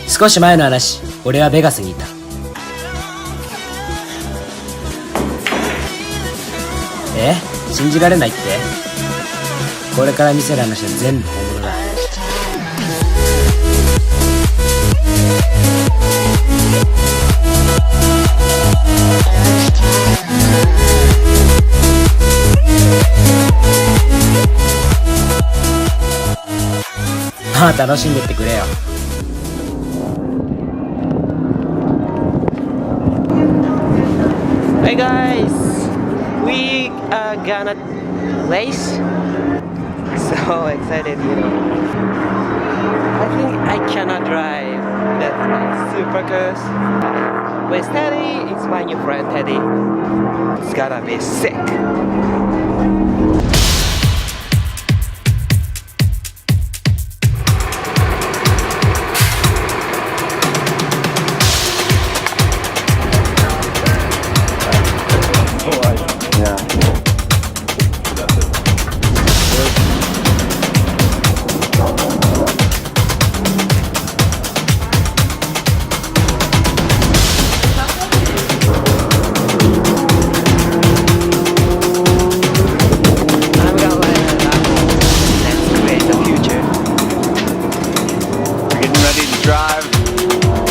少し前の話、俺はベガスにいた。信じられないって？これから見せる話は全部本物だ。まあ楽しんでってくれよ。Hey guys, we are gonna race. So excited, you know. I think I cannot drive that super cars. With Teddy, it's my new friend Teddy. It's gonna be sick.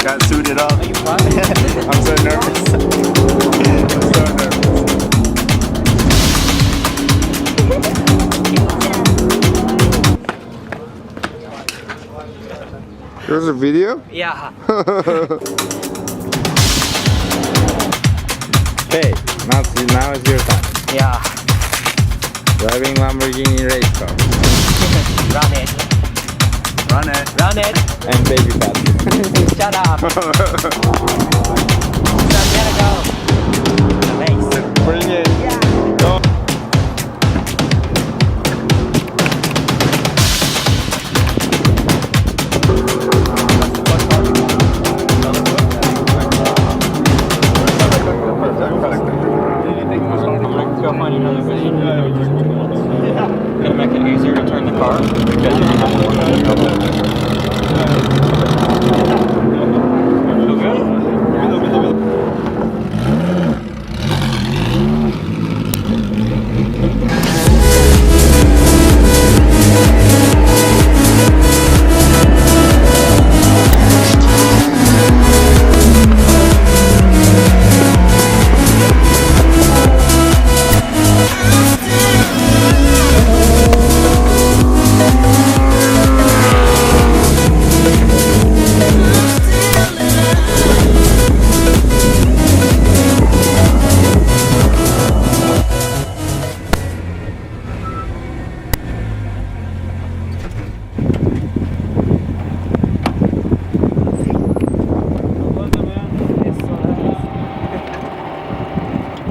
Got suited up. I'm so nervous. I'm so nervous. There's a video? Yeah. Hey, now is your time. Yeah. Driving Lamborghini race car. Run it. Run it. Run it. And baby fat. Shut up. Gotta go. Race. Bring it. Yeah. Go. Gonna make it easier to turn the car.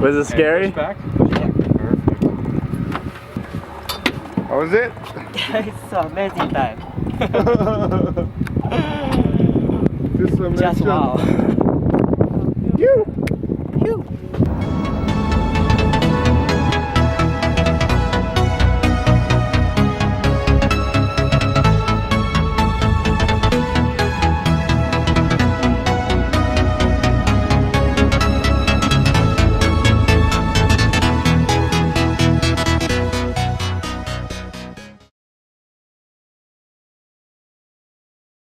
Was it scary? Back. How was it? It's amazing time. Just Just wow.